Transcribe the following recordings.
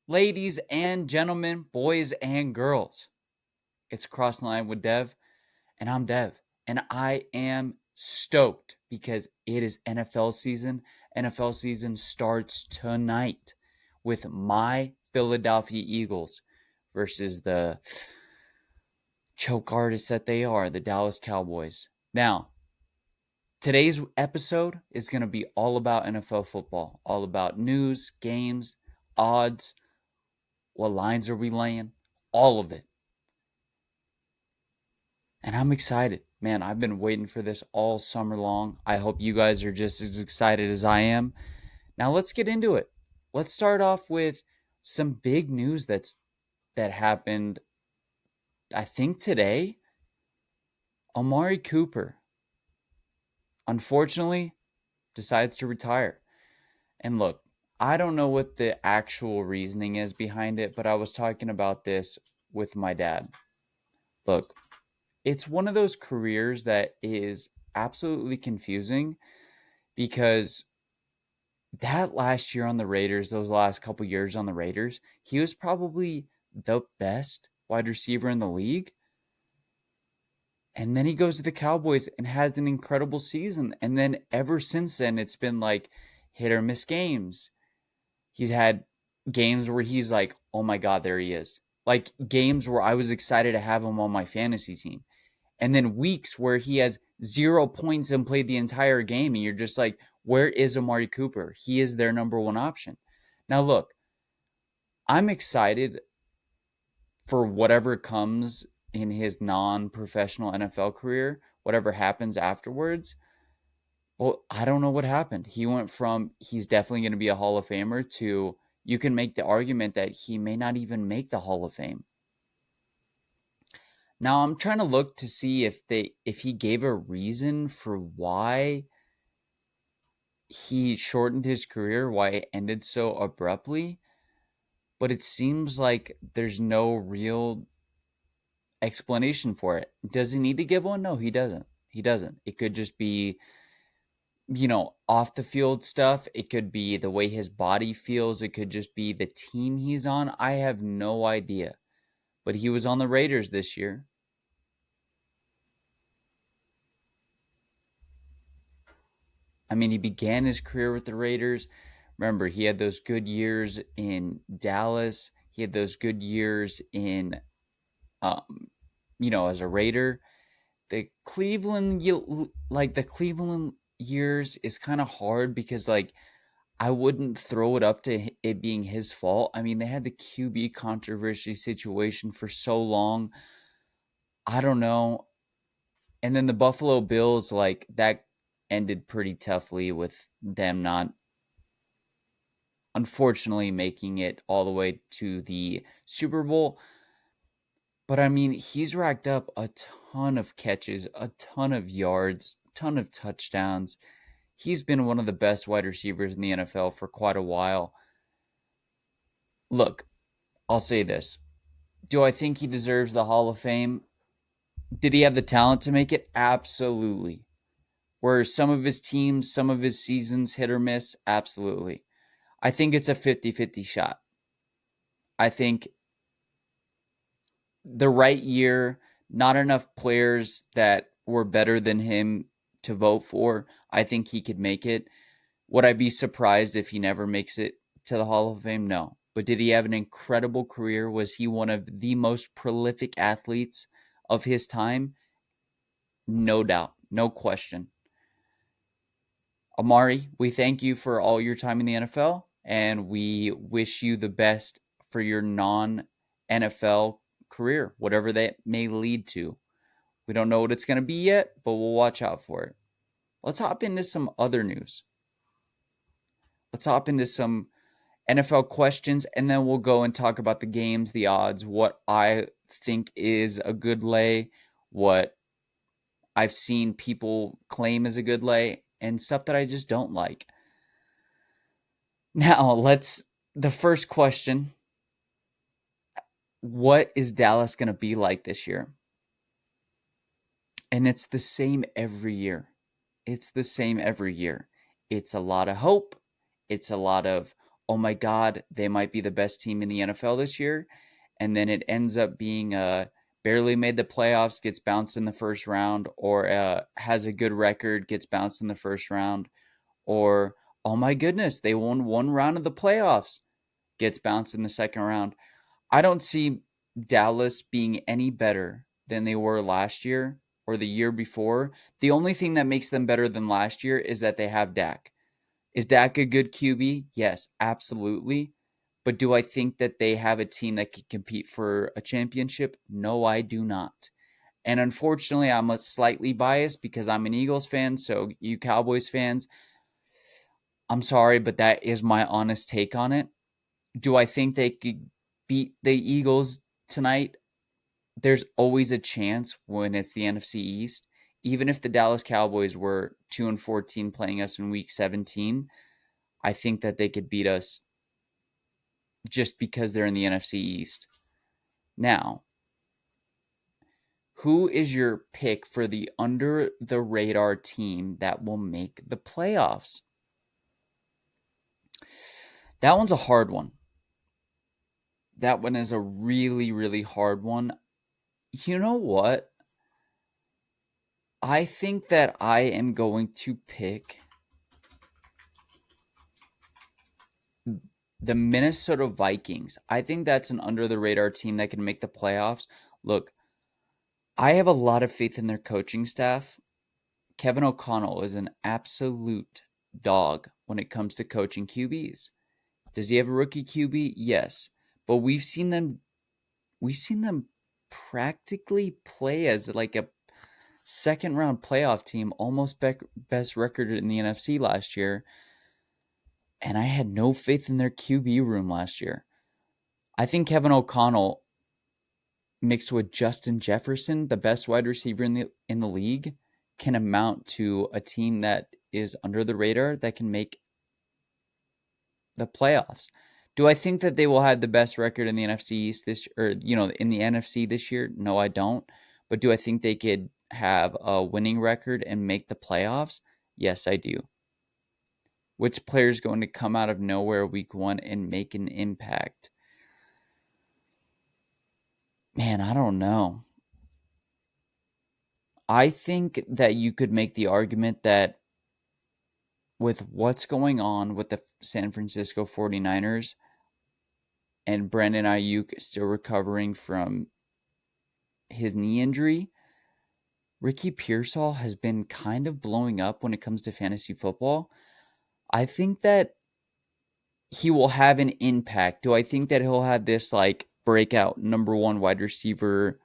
Ladies and gentlemen, boys and girls, it's Cross the Line with Dev, and I'm Dev, and I am stoked because it is NFL season. NFL season starts tonight with my Philadelphia Eagles versus the choke artists that they are, the Dallas Cowboys. Now, today's episode is going to be all about NFL football, all about news, games, odds, what lines are we laying, all of it. And I'm excited. Man, I've been waiting for this all summer long. I hope you guys are just as excited as I am. Now let's get into it. Let's start off with some big news that happened I think today. Amari Cooper unfortunately decides to retire. And look, I don't know what the actual reasoning is behind it, but I was talking about this with my dad. Look, it's one of those careers that is absolutely confusing because that last year on the Raiders, those last couple years on the Raiders, he was probably the best wide receiver in the league. And then he goes to the Cowboys and has an incredible season. And then ever since then, it's been like hit or miss games. He's had games where he's like, oh my God, there he is. Like games where I was excited to have him on my fantasy team. And then weeks where he has 0 points and played the entire game. And you're just like, where is Amari Cooper? He is their number one option. Now, look, I'm excited for whatever comes in his non-professional NFL career, whatever happens afterwards. Well, I don't know what happened. He went from he's definitely going to be a Hall of Famer to you can make the argument that he may not even make the Hall of Fame. Now I'm trying to look to see if he gave a reason for why he shortened his career, why it ended so abruptly, but it seems like there's no real explanation for it. Does he need to give one? No, he doesn't. He doesn't. It could just be, off the field stuff. It could be the way his body feels. It could just be the team he's on. I have no idea. But he was on the Raiders this year. I mean, he began his career with the Raiders. Remember, he had those good years in Dallas. He had those good years in, as a Raider. The Cleveland, the Cleveland years is kind of hard because, I wouldn't throw it up to it being his fault. I mean, they had the QB controversy situation for so long. I don't know. And then the Buffalo Bills, that ended pretty toughly with them not, unfortunately, making it all the way to the Super Bowl. But I mean, he's racked up a ton of catches, a ton of yards, ton of touchdowns. He's been one of the best wide receivers in the NFL for quite a while. Look, I'll say this. Do I think he deserves the Hall of Fame? Did he have the talent to make it? Absolutely. Were some of his teams, some of his seasons hit or miss? Absolutely. I think it's a 50-50 shot. I think the right year, not enough players that were better than him to vote for. I think he could make it. Would I be surprised if he never makes it to the Hall of Fame? No. But did he have an incredible career? Was he one of the most prolific athletes of his time? No doubt. No question. Amari, we thank you for all your time in the NFL, and we wish you the best for your non-NFL career, whatever that may lead to. We don't know what it's going to be yet, but we'll watch out for it. Let's hop into some other news. Let's hop into some NFL questions, and then we'll go and talk about the games, the odds, what I think is a good lay, what I've seen people claim as a good lay, and stuff that I just don't like. Now, the first question, what is Dallas going to be like this year? And it's the same every year. It's the same every year. It's a lot of hope. It's a lot of, oh my God, they might be the best team in the NFL this year. And then it ends up being barely made the playoffs, gets bounced in the first round, or has a good record, gets bounced in the first round, or oh my goodness, they won one round of the playoffs, gets bounced in the second round. I don't see Dallas being any better than they were last year or the year before. The only thing that makes them better than last year is that they have Dak. Is Dak a good QB? Yes, absolutely. But do I think that they have a team that can compete for a championship? No, I do not. And unfortunately, I'm a slightly biased because I'm an Eagles fan. So, you Cowboys fans, I'm sorry, but that is my honest take on it. Do I think they could beat the Eagles tonight? There's always a chance when it's the NFC East. Even if the Dallas Cowboys were 2-14 playing us in week 17, I think that they could beat us just because they're in the NFC East. Now, who is your pick for the under the radar team that will make the playoffs? That one's a hard one. That one is a really, really hard one. You know what? I think that I am going to pick the Minnesota Vikings. I think that's an under the radar team that can make the playoffs. Look, I have a lot of faith in their coaching staff. Kevin O'Connell is an absolute dog when it comes to coaching QBs. Does he have a rookie QB? Yes. But we've seen them practically play as like a second round playoff team, almost best record in the NFC last year. And I had no faith in their QB room last year. I think Kevin O'Connell mixed with Justin Jefferson, the best wide receiver in the league, can amount to a team that is under the radar that can make the playoffs. Do I think that they will have the best record in the NFC East in the NFC this year? No, I don't. But do I think they could have a winning record and make the playoffs? Yes, I do. Which player is going to come out of nowhere week 1 and make an impact? Man, I don't know. I think that you could make the argument that with what's going on with the San Francisco 49ers and Brandon Ayuk still recovering from his knee injury, Ricky Pearsall has been kind of blowing up when it comes to fantasy football. I think that he will have an impact. Do I think that he'll have this like breakout number 1 wide receiver-esque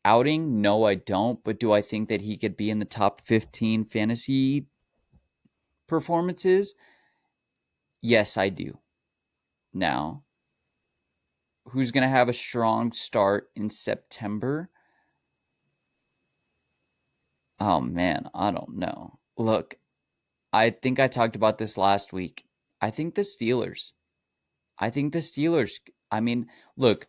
outing? No, I don't. But do I think that he could be in the top 15 fantasy performances? Yes, I do. Now, who's going to have a strong start in September? Oh man, I don't know. Look, I think I talked about this last week. I think the Steelers. I mean, look,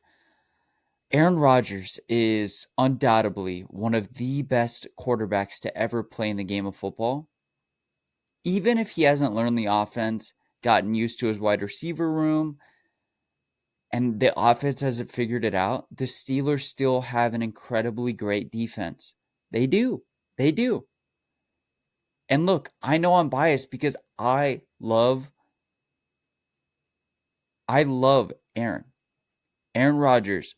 Aaron Rodgers is undoubtedly one of the best quarterbacks to ever play in the game of football. Even if he hasn't learned the offense, gotten used to his wide receiver room, and the offense hasn't figured it out, the Steelers still have an incredibly great defense. They do. They do. And look, I know I'm biased because I love Aaron. Aaron Rodgers.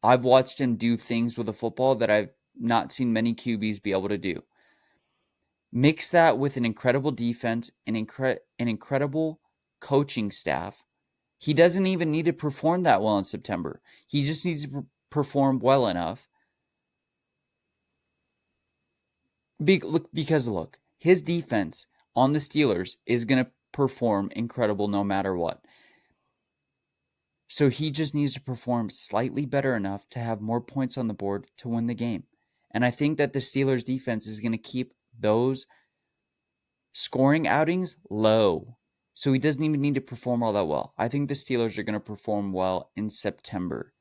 I've watched him do things with a football that I've not seen many QBs be able to do. Mix that with an incredible defense, an incredible coaching staff. He doesn't even need to perform that well in September. He just needs to perform well enough. Because look, his defense on the Steelers is going to perform incredible no matter what. So he just needs to perform slightly better enough to have more points on the board to win the game. And I think that the Steelers defense is going to keep those scoring outings low. So he doesn't even need to perform all that well. I think the Steelers are going to perform well in September.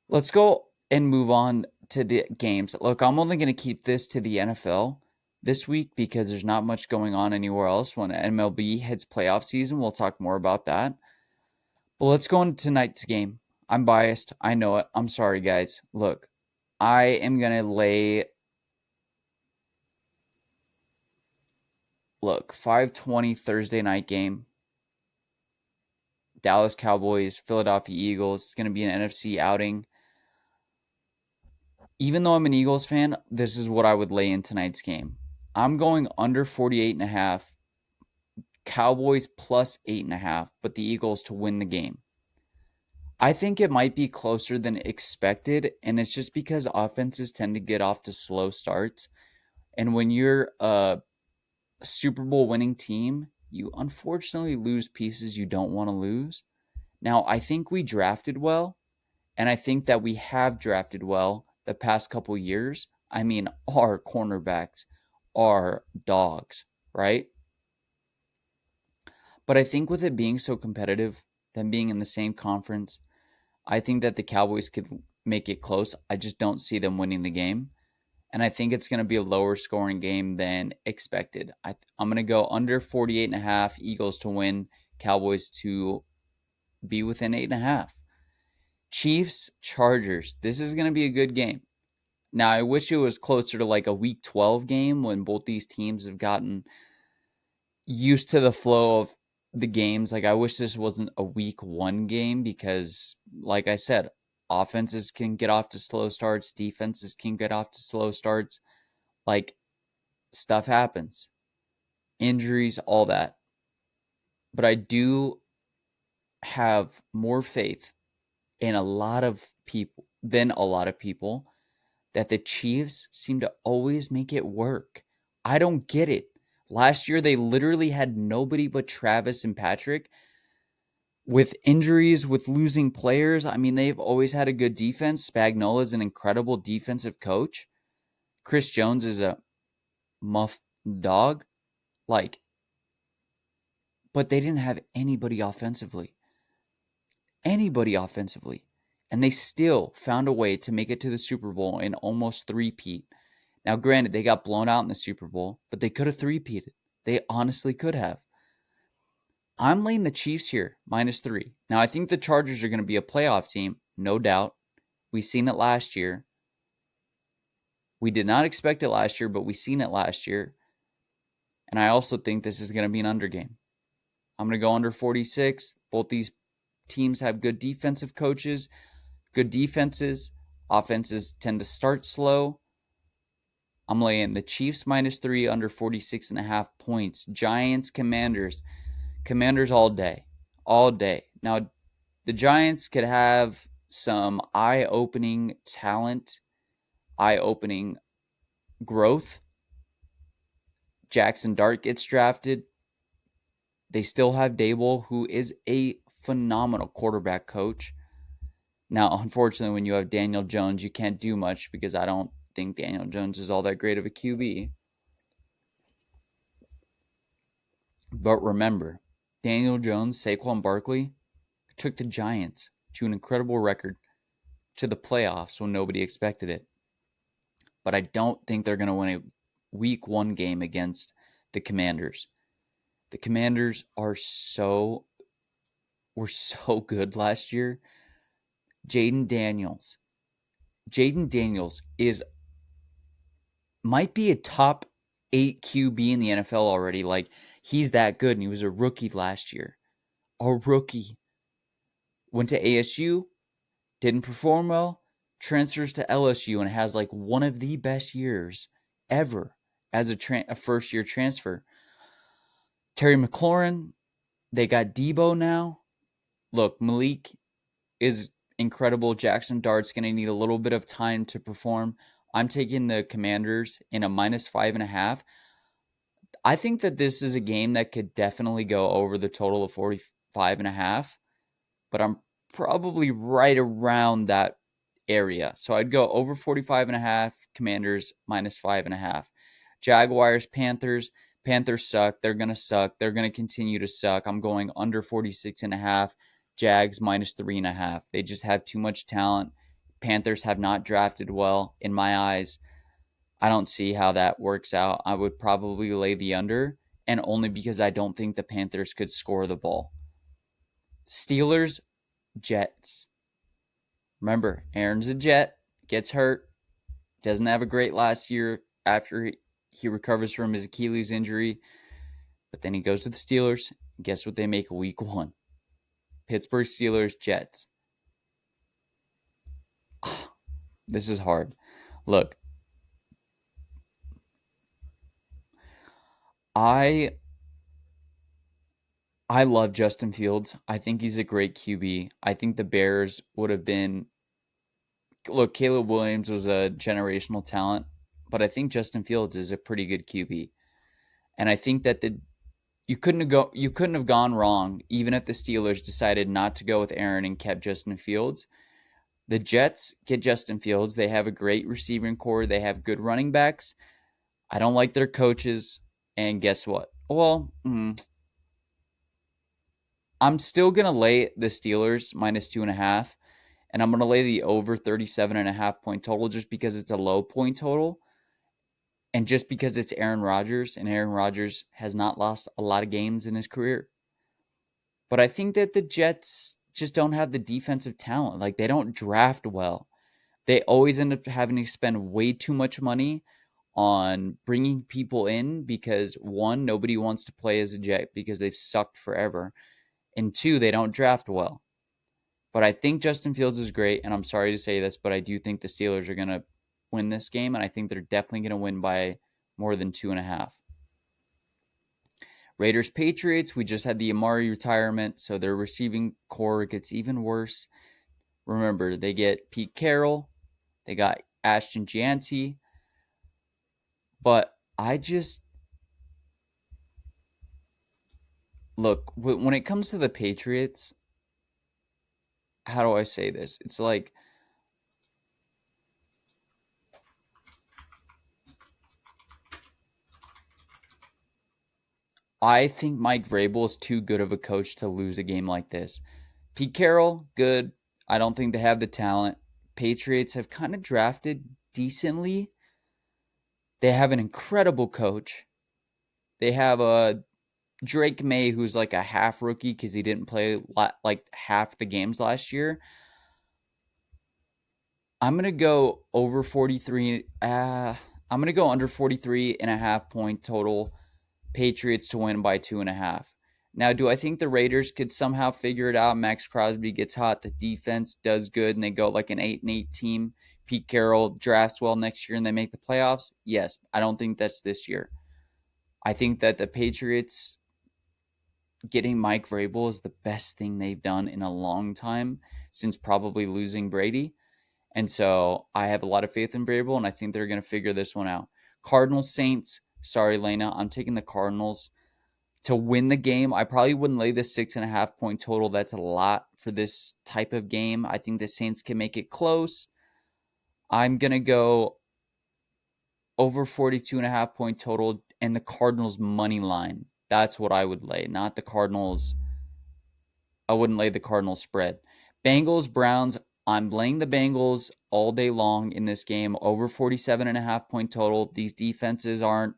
Let's go and move on to the games. Look, I'm only going to keep this to the NFL this week because there's not much going on anywhere else. When MLB hits playoff season, we'll talk more about that. But let's go into tonight's game. I'm biased. I know it. I'm sorry, guys. Look, I am going to lay... Look, 5:20 Thursday night game. Dallas Cowboys, Philadelphia Eagles. It's going to be an NFC outing. Even though I'm an Eagles fan, this is what I would lay in tonight's game. I'm going under 48.5. Cowboys plus 8.5, but the Eagles to win the game. I think it might be closer than expected, and it's just because offenses tend to get off to slow starts. And when you're a Super Bowl winning team, you unfortunately lose pieces you don't want to lose. Now, I think we drafted well, and I think that we have drafted well the past couple years. I mean, our cornerbacks are dogs, right? But I think with it being so competitive, them being in the same conference, I think that the Cowboys could make it close. I just don't see them winning the game. And I think it's going to be a lower scoring game than expected. I'm going to go under 48.5, Eagles to win, Cowboys to be within 8.5. Chiefs, Chargers. This is going to be a good game. Now, I wish it was closer to like a Week 12 game when both these teams have gotten used to the flow of the games. Like, I wish this wasn't a Week 1 game because, like I said, offenses can get off to slow starts. Defenses can get off to slow starts. Like, stuff happens. Injuries, all that. But I do have more faith in a lot of people that the Chiefs seem to always make it work. I don't get it. Last year, they literally had nobody but Travis and Patrick. With injuries, with losing players, I mean, they've always had a good defense. Spagnuolo is an incredible defensive coach. Chris Jones is a muff dog. But they didn't have anybody offensively. And they still found a way to make it to the Super Bowl and almost three-peat. Now, granted, they got blown out in the Super Bowl, but they could have three-peated. They honestly could have. I'm laying the Chiefs here, -3. Now, I think the Chargers are going to be a playoff team, no doubt. We've seen it last year. We did not expect it last year, but we've seen it last year. And I also think this is going to be an under game. I'm going to go under 46. Both these teams have good defensive coaches, good defenses. Offenses tend to start slow. I'm laying the Chiefs -3 under 46.5 points. Giants, Commanders. Commanders all day. All day. Now, the Giants could have some eye-opening talent, eye-opening growth. Jackson Dart gets drafted. They still have Dable, who is a phenomenal quarterback coach. Now, unfortunately, when you have Daniel Jones, you can't do much because I don't think Daniel Jones is all that great of a QB. But remember, Daniel Jones, Saquon Barkley took the Giants to an incredible record to the playoffs when nobody expected it. But I don't think they're going to win a Week 1 game against the Commanders. The Commanders were so good last year. Jaden Daniels might be a top 8 QB in the NFL already. Like, he's that good, and he was a rookie last year. A rookie. Went to ASU, didn't perform well, transfers to LSU, and has like one of the best years ever as a first-year transfer. Terry McLaurin, they got Debo now. Look, Malik is incredible. Jackson Dart's going to need a little bit of time to perform. I'm taking the Commanders in a -5.5. I think that this is a game that could definitely go over the total of 45.5, but I'm probably right around that area. So I'd go over 45.5, Commanders -5.5. Jaguars, Panthers. Panthers suck. They're going to suck. They're going to continue to suck. I'm going under 46.5. Jags -3.5. They just have too much talent. Panthers have not drafted well in my eyes. I don't see how that works out. I would probably lay the under, and only because I don't think the Panthers could score the ball. Steelers, Jets. Remember, Aaron's a Jet, gets hurt, doesn't have a great last year after he recovers from his Achilles injury, but then he goes to the Steelers. Guess what they make week 1? Pittsburgh Steelers, Jets. This is hard. Look, I love Justin Fields. I think he's a great QB. I think the Bears would have been. Look, Caleb Williams was a generational talent, but I think Justin Fields is a pretty good QB. And I think that you couldn't have gone wrong even if the Steelers decided not to go with Aaron and kept Justin Fields. The Jets get Justin Fields. They have a great receiving core. They have good running backs. I don't like their coaches. And guess what? Well, I'm still going to lay the Steelers minus 2.5. And I'm going to lay the over 37.5 point total just because it's a low point total. And just because it's Aaron Rodgers. And Aaron Rodgers has not lost a lot of games in his career. But I think that the Jets just don't have the defensive talent. Like, they don't draft well. They always end up having to spend way too much money on bringing people in because, one, nobody wants to play as a Jet because they've sucked forever. And two, they don't draft well. But I think Justin Fields is great, and I'm sorry to say this, but I do think the Steelers are going to win this game, and I think they're definitely going to win by more than 2.5. Raiders Patriots, we just had the Amari retirement, so their receiving core gets even worse. Remember, they get Pete Carroll, they got Ashton Gianti, but look, when it comes to the Patriots, how do I say this? It's like, I think Mike Vrabel is too good of a coach to lose a game like this. Pete Carroll, good. I don't think they have the talent. Patriots have kind of drafted decently. They have an incredible coach. They have a Drake May, who's like a half rookie because he didn't play like half the games last year. I'm going to go over 43. I'm going to go under 43.5 point total. Patriots to win by 2.5. Now, do I think the Raiders could somehow figure it out? Max Crosby gets hot. The defense does good, and they go like an 8-8 team. Pete Carroll drafts well next year, and they make the playoffs? Yes. I don't think that's this year. I think that the Patriots getting Mike Vrabel is the best thing they've done in a long time since probably losing Brady. And so I have a lot of faith in Vrabel, and I think they're going to figure this one out. Cardinals, Saints. Sorry, Lena. I'm taking the Cardinals to win the game. I probably wouldn't lay this 6.5 point total. That's a lot for this type of game. I think the Saints can make it close. I'm going to go over 42.5 point total and the Cardinals money line. That's what I would lay, not the Cardinals. I wouldn't lay the Cardinals spread. Bengals, Browns. I'm laying the Bengals all day long in this game. Over 47.5 point total. These defenses aren't,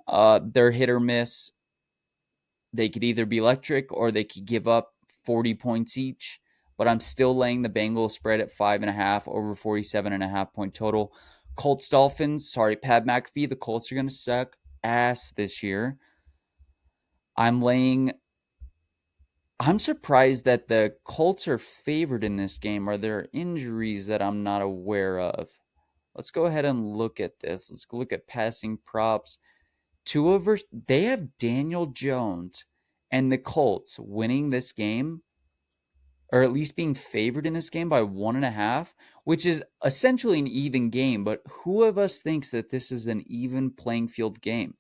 they're hit or miss. They could either be electric or they could give up 40 points each. But I'm still laying the Bengals spread at 5.5 over 47.5 point total. Colts, Dolphins. Sorry, Pat McAfee. The Colts are going to suck ass this year. I'm surprised that the Colts are favored in this game. Are there injuries that I'm not aware of? Let's go ahead and look at this. Let's look at passing props. They have Daniel Jones and the Colts winning this game, or at least being favored in this game by 1.5, which is essentially an even game. But who of us thinks that this is an even playing field game?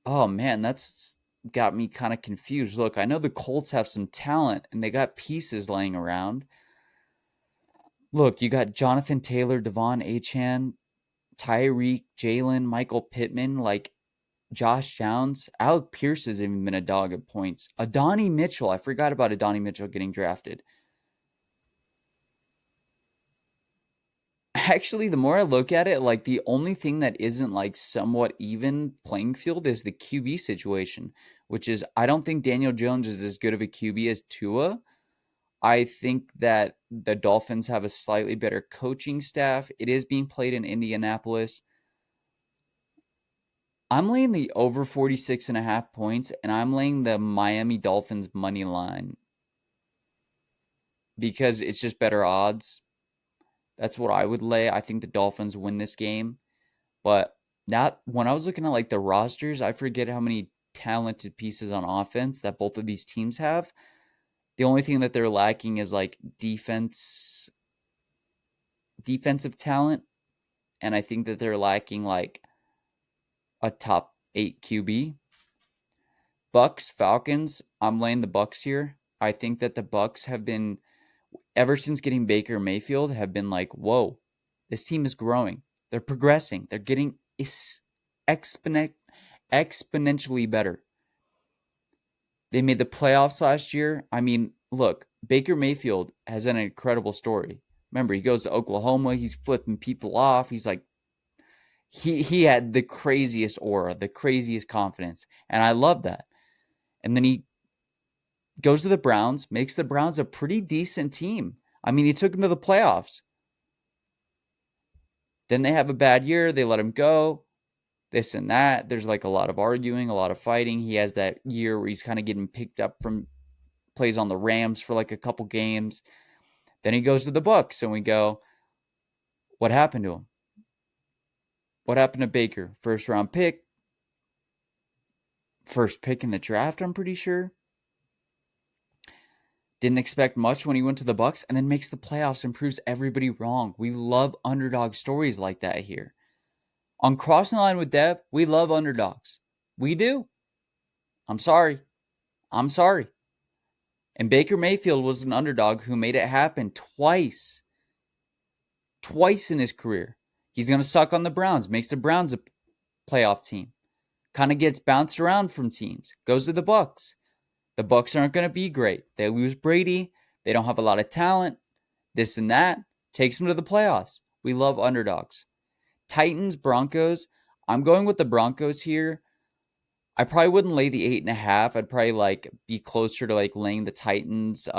Oh man, that's got me kind of confused. Look, I know the Colts have some talent and they got pieces laying around. Look, you got Jonathan Taylor, Devon Achane, Tyreek, Jalen, Michael Pittman, like Josh Downs. Alec Pierce has even been a dog at points. Adonai Mitchell. I forgot about Adonai Mitchell getting drafted. Actually, the more I look at it, like the only thing that isn't like somewhat even playing field is the QB situation, which is I don't think Daniel Jones is as good of a QB as Tua. I think that the Dolphins have a slightly better coaching staff. It is being played in Indianapolis. I'm laying the over 46.5 points, and I'm laying the Miami Dolphins money line because it's just better odds. That's what I would lay. I think the Dolphins win this game. But not when I was looking at like the rosters, I forget how many talented pieces on offense that both of these teams have. The only thing that they're lacking is like defensive talent, and I think that they're lacking like a top 8 QB. Bucks, Falcons, I'm laying the Bucks here. I think that the Bucks have been ever since getting Baker Mayfield have been like, "Whoa, this team is growing. They're progressing. They're getting exponentially better." They made the playoffs last year. I mean, look, Baker Mayfield has an incredible story. Remember, he goes to Oklahoma, he's flipping people off. He's like he had the craziest aura, the craziest confidence, and I love that. And then he goes to the Browns, makes the Browns a pretty decent team. I mean, he took them to the playoffs. Then they have a bad year, they let him go. This and that. There's like a lot of arguing, a lot of fighting. He has that year where he's kind of getting picked up from plays on the Rams for like a couple games. Then he goes to the Bucks, and we go, what happened to him? What happened to Baker? First pick in the draft, I'm pretty sure. Didn't expect much when he went to the Bucks, and then makes the playoffs and proves everybody wrong. We love underdog stories like that here. On Crossing the Line with Dev, we love underdogs. We do. I'm sorry. And Baker Mayfield was an underdog who made it happen twice. Twice in his career. He's going to suck on the Browns. Makes the Browns a playoff team. Kind of gets bounced around from teams. Goes to the Bucks. The Bucks aren't going to be great. They lose Brady. They don't have a lot of talent. This and that. Takes them to the playoffs. We love underdogs. Titans, Broncos. I'm going with the Broncos here. I probably wouldn't lay the 8.5. I'd probably like be closer to like laying the Titans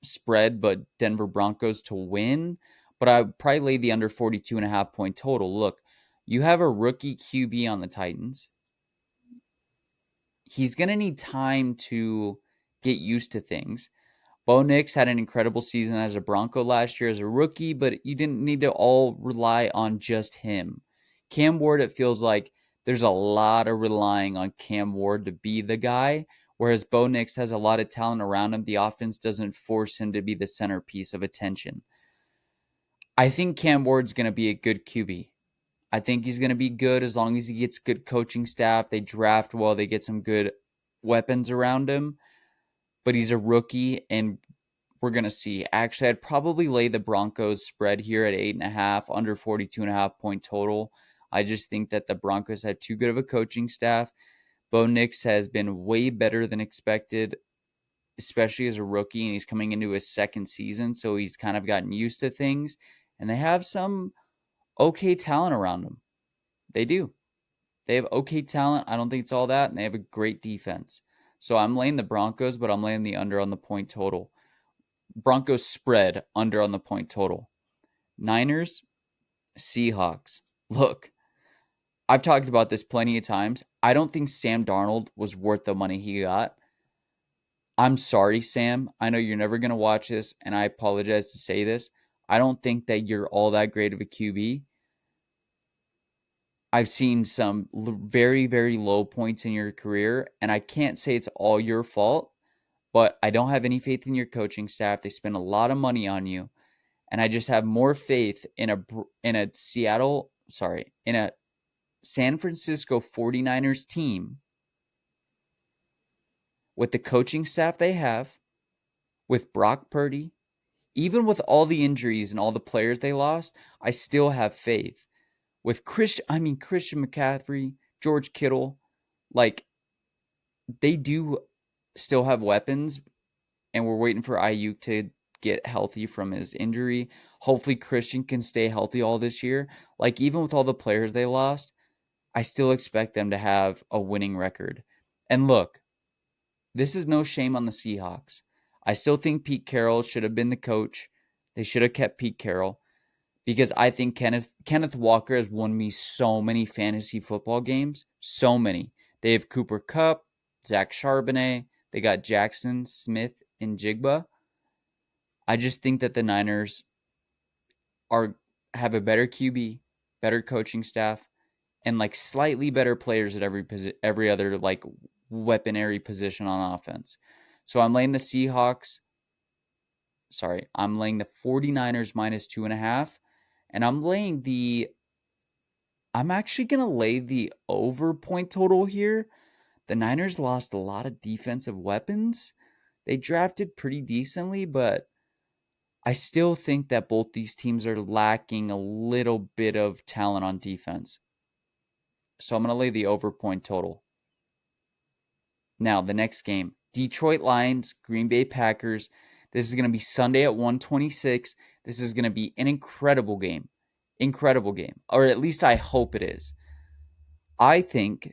spread, but Denver Broncos to win. But I would probably lay the under 42.5 point total. Look, you have a rookie QB on the Titans. He's going to need time to get used to things. Bo Nix had an incredible season as a Bronco last year as a rookie, but you didn't need to all rely on just him. Cam Ward, it feels like there's a lot of relying on Cam Ward to be the guy, whereas Bo Nix has a lot of talent around him. The offense doesn't force him to be the centerpiece of attention. I think Cam Ward's going to be a good QB. I think he's going to be good as long as he gets good coaching staff. They draft well. They get some good weapons around him. But he's a rookie, and we're going to see. Actually, I'd probably lay the Broncos spread here at 8.5, under 42.5 point total. I just think that the Broncos had too good of a coaching staff. Bo Nix has been way better than expected, especially as a rookie, and he's coming into his second season, so he's kind of gotten used to things. And they have some okay talent around him. They do. They have okay talent. I don't think it's all that, and they have a great defense. So I'm laying the Broncos, but I'm laying the under on the point total. Broncos spread under on the point total. Niners, Seahawks. Look, I've talked about this plenty of times. I don't think Sam Darnold was worth the money he got. I'm sorry, Sam. I know you're never going to watch this, and I apologize to say this. I don't think that you're all that great of a QB. I've seen some very, very low points in your career, and I can't say it's all your fault, but I don't have any faith in your coaching staff. They spend a lot of money on you, and I just have more faith in a San Francisco 49ers team with the coaching staff they have, with Brock Purdy, even with all the injuries and all the players they lost, I still have faith. With Christian McCaffrey, George Kittle, like, they do still have weapons, and we're waiting for Ayuk to get healthy from his injury. Hopefully Christian can stay healthy all this year. Like, even with all the players they lost, I still expect them to have a winning record. And look, this is no shame on the Seahawks. I still think Pete Carroll should have been the coach. They should have kept Pete Carroll because I think Kenneth Walker has won me so many fantasy football games. So many. They have Cooper Kupp, Zach Charbonnet. They got Jackson, Smith, and Jigba. I just think that the Niners have a better QB, better coaching staff, and like slightly better players at every other like weaponry position on offense. So I'm laying the 49ers minus 2.5. And I'm actually going to lay the over point total here. The Niners lost a lot of defensive weapons. They drafted pretty decently, but I still think that both these teams are lacking a little bit of talent on defense. So I'm going to lay the over point total. Now, the next game, Detroit Lions, Green Bay Packers. This is going to be Sunday at 1:26. This is going to be an incredible game. Incredible game. Or at least I hope it is. I think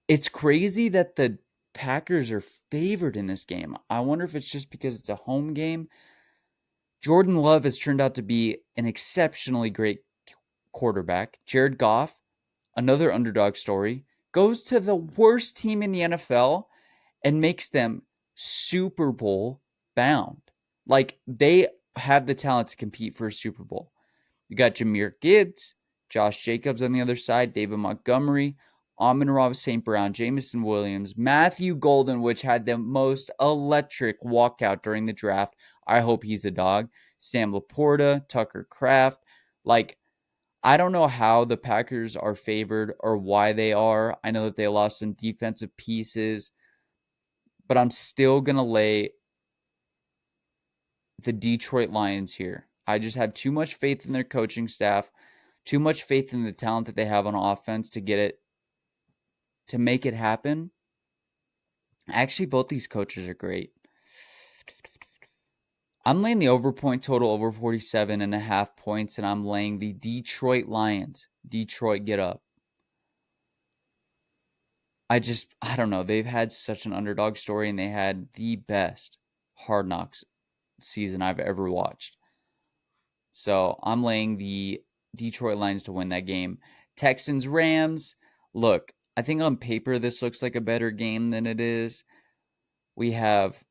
it's crazy that the Packers are favored in this game. I wonder if it's just because it's a home game. Jordan Love has turned out to be an exceptionally great quarterback. Jared Goff, another underdog story, goes to the worst team in the NFL and makes them Super Bowl bound. Like, they have the talent to compete for a Super Bowl. You got Jahmyr Gibbs, Josh Jacobs on the other side, David Montgomery, Amon-Ra St. Brown, Jameson Williams, Matthew Golden, which had the most electric walkout during the draft. I hope he's a dog. Sam Laporta, Tucker Kraft. Like, I don't know how the Packers are favored or why they are. I know that they lost some defensive pieces, but I'm still going to lay the Detroit Lions here. I just have too much faith in their coaching staff, too much faith in the talent that they have on offense to make it happen. Actually, both these coaches are great. I'm laying the over point total over 47.5 points, and I'm laying the Detroit Lions. Detroit, get up. I don't know. They've had such an underdog story, and they had the best Hard Knocks season I've ever watched. So I'm laying the Detroit Lions to win that game. Texans, Rams. Look, I think on paper this looks like a better game than it is. We have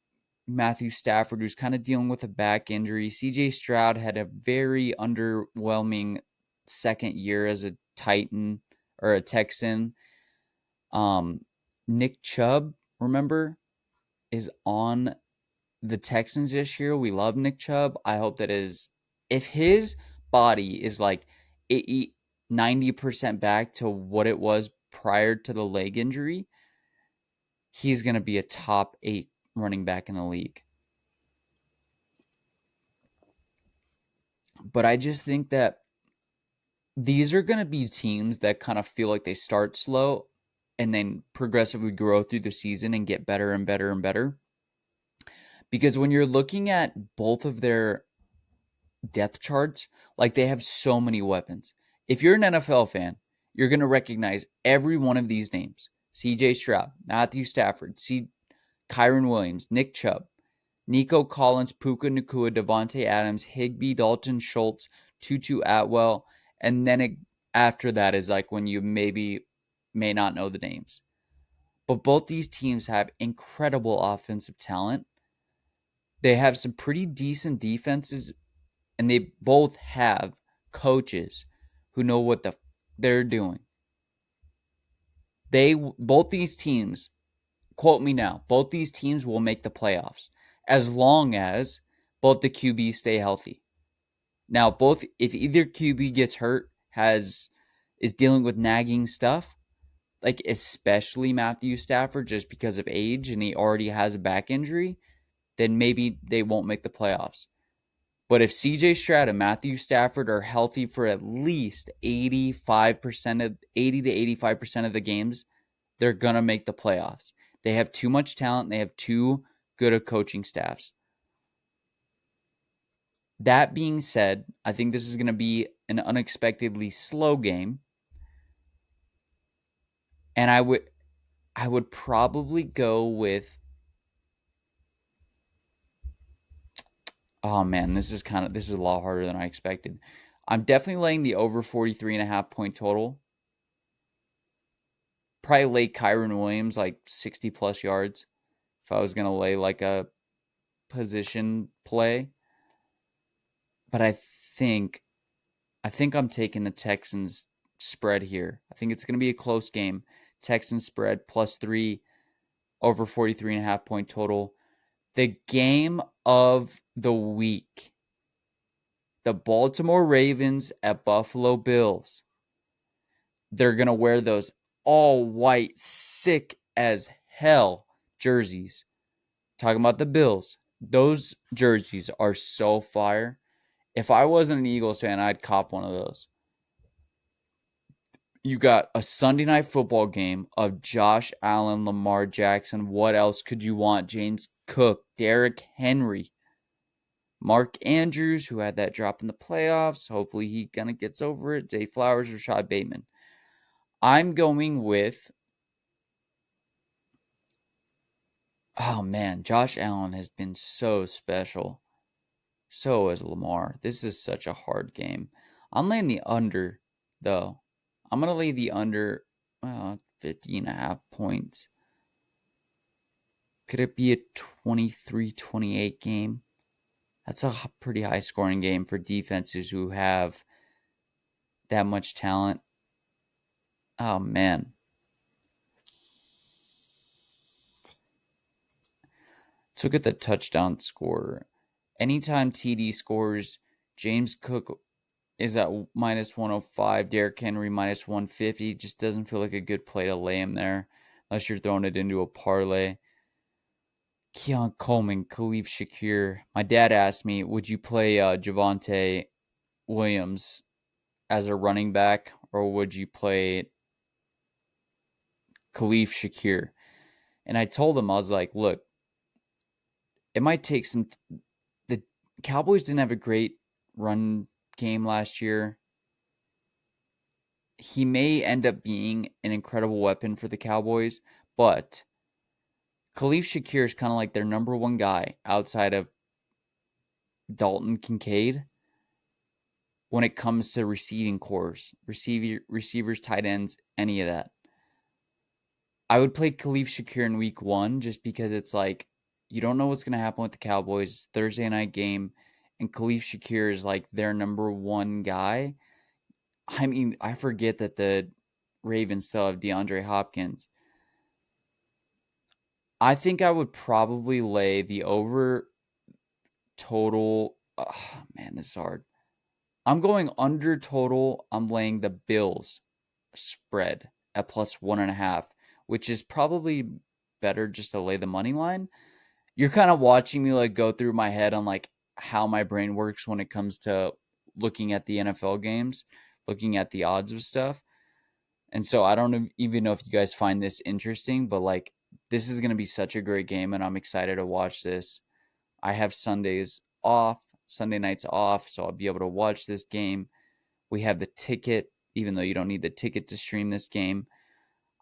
Matthew Stafford, who's kind of dealing with a back injury. CJ Stroud had a very underwhelming second year as a Titan or a Texan. Nick Chubb, remember, is on the Texans this year. We love Nick Chubb. I hope that if his body is like 90% back to what it was prior to the leg injury, he's going to be a top 8 running back in the league. But I just think that these are going to be teams that kind of feel like they start slow and then progressively grow through the season and get better and better and better. Because when you're looking at both of their depth charts, like, they have so many weapons. If you're an NFL fan, you're going to recognize every one of these names. CJ Stroud, Matthew Stafford, Kyron Williams, Nick Chubb, Nico Collins, Puka Nacua, Devontae Adams, Higbee, Dalton Schultz, Tutu Atwell, and then after that is like when you may not know the names. But both these teams have incredible offensive talent. They have some pretty decent defenses, and they both have coaches who know what they're doing. Both these teams, quote me now, both these teams will make the playoffs as long as both the QBs stay healthy. Now, if either QB gets hurt, is dealing with nagging stuff, like especially Matthew Stafford just because of age and he already has a back injury, then maybe they won't make the playoffs. But if CJ Stroud and Matthew Stafford are healthy for at least 80 to 85% of the games, they're going to make the playoffs. They have too much talent. They have two good of coaching staffs. That being said, I think this is going to be an unexpectedly slow game. And I would probably go with, oh man, this is a lot harder than I expected. I'm definitely laying the over 43.5 point total. Probably lay Kyron Williams like 60 plus yards if I was going to lay like a position play. But I think I'm taking the Texans spread here. I think it's going to be a close game. Texans spread +3 over 43.5 point total. The game of the week. The Baltimore Ravens at Buffalo Bills. They're going to wear those all white, sick as hell jerseys. Talking about the Bills. Those jerseys are so fire. If I wasn't an Eagles fan, I'd cop one of those. You got a Sunday night football game of Josh Allen, Lamar Jackson. What else could you want? James Cook, Derrick Henry, Mark Andrews, who had that drop in the playoffs. Hopefully he kind of gets over it. Zay Flowers, Rashad Bateman. I'm going with, oh man, Josh Allen has been so special. So is Lamar. This is such a hard game. I'm laying the under, though. I'm going to lay the under 50.5 points. Could it be a 23-28 game? That's a pretty high scoring game for defenses who have that much talent. Oh, man. Let's look at the touchdown score. Anytime TD scores, James Cook is at -105. Derrick Henry -150. Just doesn't feel like a good play to lay him there unless you're throwing it into a parlay. Keon Coleman, Khalif Shakir. My dad asked me, would you play Javonte Williams as a running back, or would you play Khalif Shakir? And I told him, I was like, look, it might take some... The Cowboys didn't have a great run game last year. He may end up being an incredible weapon for the Cowboys, but Khalif Shakir is kind of like their number one guy outside of Dalton Kincaid when it comes to receiving cores, receivers, tight ends, any of that. I would play Khalif Shakir in week 1 just because it's like you don't know what's going to happen with the Cowboys. Thursday night game, and Khalif Shakir is like their number one guy. I mean, I forget that the Ravens still have DeAndre Hopkins. I think I would probably lay the over total. Oh, man, this is hard. I'm going under total. I'm laying the Bills spread at +1.5, which is probably better just to lay the money line. You're kind of watching me like go through my head on like how my brain works when it comes to looking at the NFL games, looking at the odds of stuff. And so I don't even know if you guys find this interesting, but like this is going to be such a great game and I'm excited to watch this. I have Sunday nights off, so I'll be able to watch this game. We have the ticket, even though you don't need the ticket to stream this game.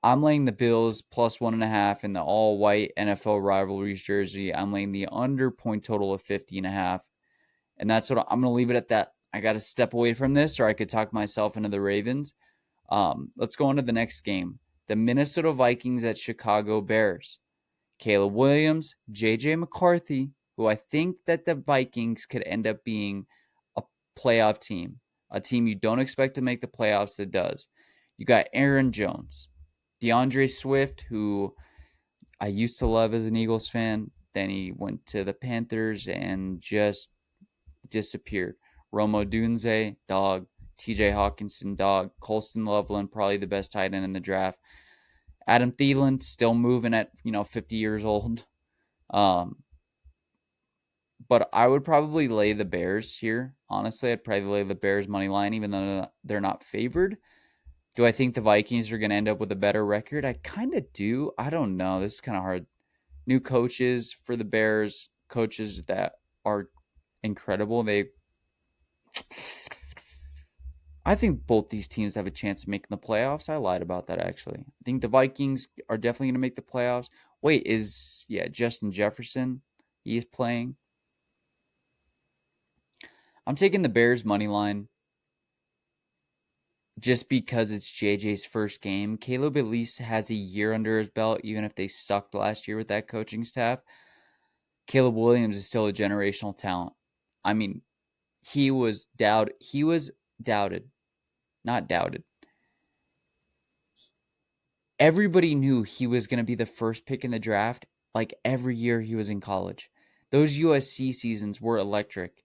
I'm laying the Bills +1.5 in the all-white NFL rivalries jersey. I'm laying the under point total of 50.5. And that's what I'm going to leave it at that. I got to step away from this, or I could talk myself into the Ravens. Let's go on to the next game. The Minnesota Vikings at Chicago Bears. Caleb Williams, J.J. McCarthy, who I think that the Vikings could end up being a playoff team. A team you don't expect to make the playoffs that does. You got Aaron Jones. DeAndre Swift, who I used to love as an Eagles fan. Then he went to the Panthers and just disappeared. Rome Odunze, dog. TJ Hawkinson, dog. Colston Loveland, probably the best tight end in the draft. Adam Thielen, still moving at 50 years old. But I would probably lay the Bears here. Honestly, I'd probably lay the Bears money line, even though they're not favored. Do I think the Vikings are going to end up with a better record? I kind of do. I don't know. This is kind of hard. new coaches for the Bears, coaches that are incredible. I think both these teams have a chance of making the playoffs. I lied about that, actually. I think the Vikings are definitely going to make the playoffs. Wait, Justin Jefferson? He's playing. I'm taking the Bears money line just because it's JJ's first game. Caleb at least has a year under his belt, even if they sucked last year with that coaching staff. Caleb Williams is still a generational talent. I mean, he was doubted. Not doubted. Everybody knew he was going to be the first pick in the draft, like every year he was in college. Those USC seasons were electric.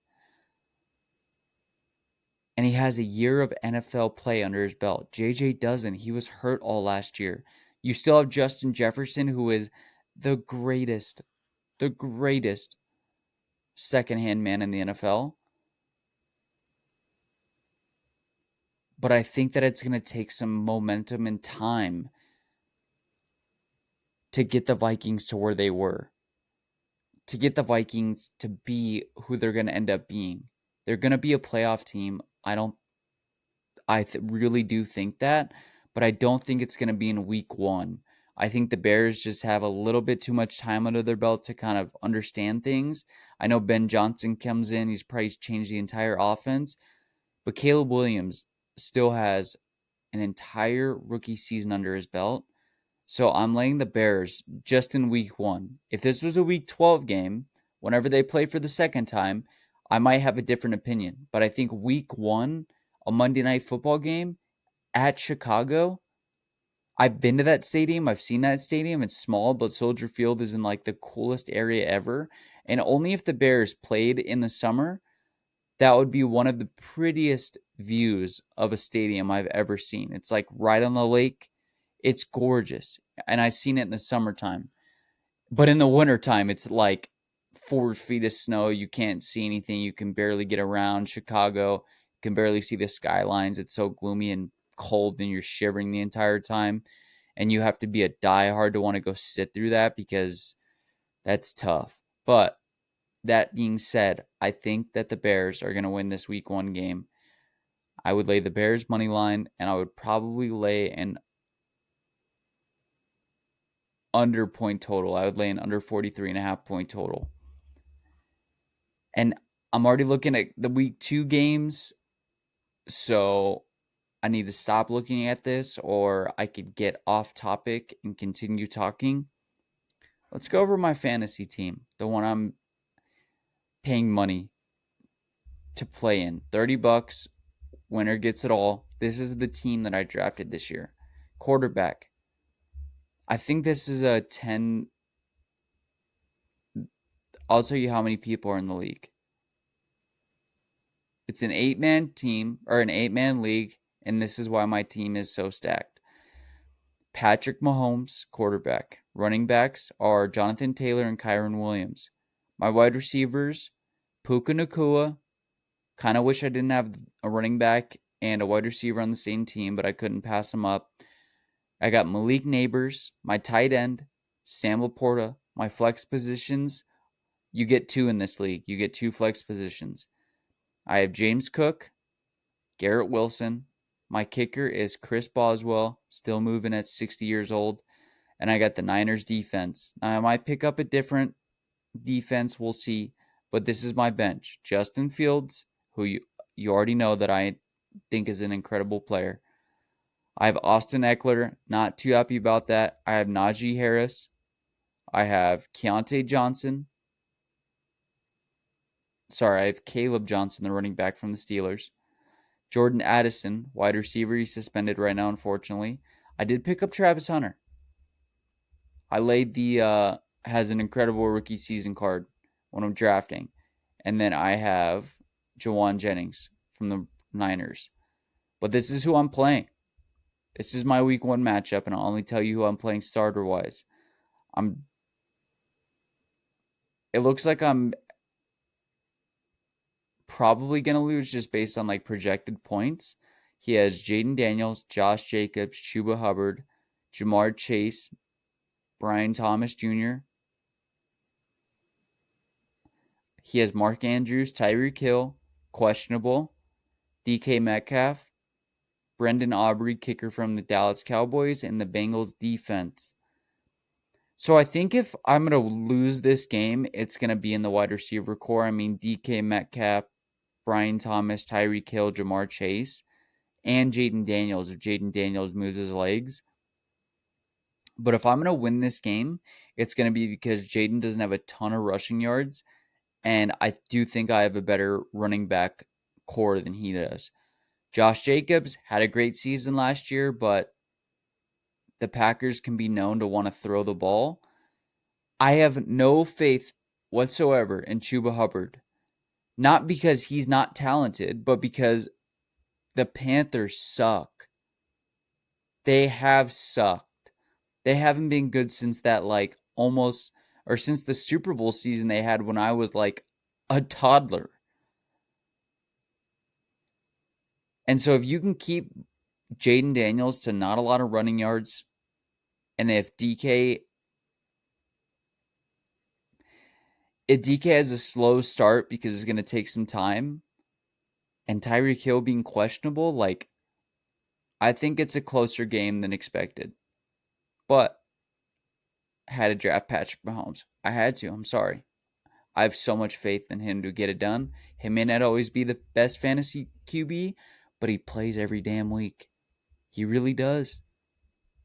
And he has a year of NFL play under his belt. JJ doesn't. He was hurt all last year. You still have Justin Jefferson, who is the greatest second-hand man in the NFL. But I think that it's going to take some momentum and time to get the Vikings to where they were. To get the Vikings to be who they're going to end up being. They're going to be a playoff team. I really do think that, but I don't think it's going to be in week 1. I think the Bears just have a little bit too much time under their belt to kind of understand things. I know Ben Johnson comes in. He's probably changed the entire offense. But Caleb Williams still has an entire rookie season under his belt. So I'm laying the Bears just in week 1. If this was a week 12 game, whenever they play for the second time, I might have a different opinion. But I think week 1, a Monday Night Football game at Chicago, I've been to that stadium. I've seen that stadium. It's small, but Soldier Field is in like the coolest area ever. And only if the Bears played in the summer, that would be one of the prettiest views of a stadium I've ever seen. It's like right on the lake. It's gorgeous. And I've seen it in the summertime. But in the wintertime, it's like 4 feet of snow. You can't see anything. You can barely get around Chicago. You can barely see the skylines. It's so gloomy and cold, and you're shivering the entire time. And you have to be a diehard to want to go sit through that because that's tough. But that being said, I think that the Bears are going to win this week 1 game. I would lay the Bears money line, and I would probably lay an under point total. I would lay an under 43.5 point total. And I'm already looking at the week 2 games, so I need to stop looking at this, or I could get off topic and continue talking. Let's go over my fantasy team, the one I'm paying money to play in. $30, winner gets it all. This is the team that I drafted this year. Quarterback. I think this is a 10. I'll tell you how many people are in the league. It's an 8-man team, or an 8-man league, and this is why my team is so stacked. Patrick Mahomes, quarterback. Running backs are Jonathan Taylor and Kyron Williams. My wide receivers, Puka Nacua. Kind of wish I didn't have a running back and a wide receiver on the same team, but I couldn't pass them up. I got Malik Neighbors, my tight end, Sam Laporta. My flex positions, you get 2 in this league. You get 2 flex positions. I have James Cook, Garrett Wilson. My kicker is Chris Boswell, still moving at 60 years old. And I got the Niners defense. Now, I might pick up a different defense. We'll see. But this is my bench. Justin Fields, who you already know that I think is an incredible player. I have Austin Eckler. Not too happy about that. I have Najee Harris. I have Keontae Johnson. Sorry, I have Caleb Johnson, the running back from the Steelers. Jordan Addison, wide receiver. He's suspended right now, unfortunately. I did pick up Travis Hunter. I laid has an incredible rookie season card when I'm drafting. And then I have Jawan Jennings from the Niners. But this is who I'm playing. This is my week 1 matchup, and I'll only tell you who I'm playing starter-wise. It looks like I'm probably going to lose just based on like projected points. He has Jaden Daniels, Josh Jacobs, Chuba Hubbard, Jamar Chase, Brian Thomas Jr., He has Mark Andrews, Tyreek Hill, questionable, DK Metcalf, Brendan Aubrey, kicker from the Dallas Cowboys, and the Bengals defense. So I think if I'm going to lose this game, it's going to be in the wide receiver core. I mean, DK Metcalf, Brian Thomas, Tyreek Hill, Jamar Chase, and Jaden Daniels if Jaden Daniels moves his legs. But if I'm going to win this game, it's going to be because Jaden doesn't have a ton of rushing yards, and I do think I have a better running back core than he does. Josh Jacobs had a great season last year, but the Packers can be known to want to throw the ball. I have no faith whatsoever in Chuba Hubbard. Not because he's not talented, but because the Panthers suck. They have sucked. They haven't been good since that since the Super Bowl season they had when I was like a toddler. And so if you can keep Jaden Daniels to not a lot of running yards, and if DK has a slow start because it's going to take some time, and Tyreek Hill being questionable, I think it's a closer game than expected. But I had to draft Patrick Mahomes. I had to. I'm sorry. I have so much faith in him to get it done. He may not always be the best fantasy QB, but he plays every damn week. He really does.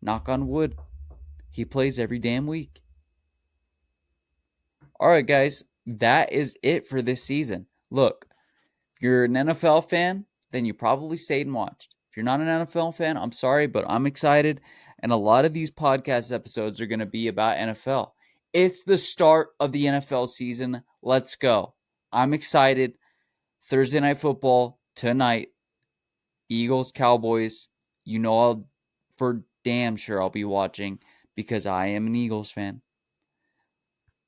Knock on wood. He plays every damn week. All right, guys. That is it for this season. Look, if you're an NFL fan, then you probably stayed and watched. If you're not an NFL fan, I'm sorry, but I'm excited. And a lot of these podcast episodes are going to be about NFL. It's the start of the NFL season. Let's go. I'm excited. Thursday Night Football tonight. Eagles, Cowboys. You know I'll for damn sure I'll be watching because I am an Eagles fan.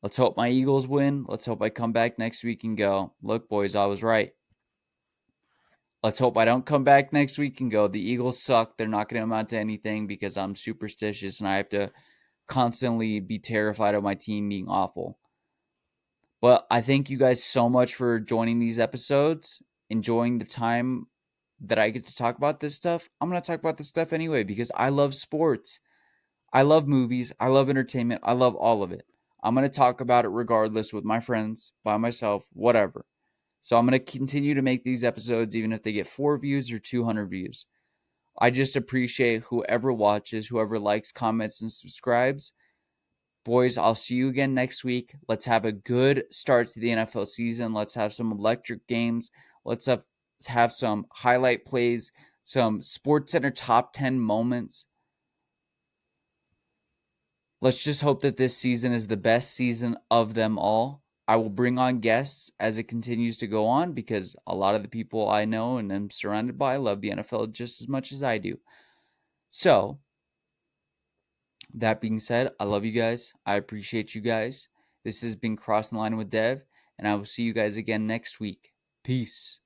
Let's hope my Eagles win. Let's hope I come back next week and go, look, boys, I was right. Let's hope I don't come back next week and go, the Eagles suck. They're not going to amount to anything because I'm superstitious and I have to constantly be terrified of my team being awful. But I thank you guys so much for joining these episodes, enjoying the time that I get to talk about this stuff. I'm going to talk about this stuff anyway because I love sports. I love movies. I love entertainment. I love all of it. I'm going to talk about it regardless with my friends, by myself, whatever. So I'm going to continue to make these episodes even if they get 4 views or 200 views. I just appreciate whoever watches, whoever likes, comments, and subscribes. Boys, I'll see you again next week. Let's have a good start to the NFL season. Let's have some electric games. Let's have some highlight plays, some SportsCenter top 10 moments. Let's just hope that this season is the best season of them all. I will bring on guests as it continues to go on because a lot of the people I know and am surrounded by love the NFL just as much as I do. So, that being said, I love you guys. I appreciate you guys. This has been Crossing the Line with Dev, and I will see you guys again next week. Peace.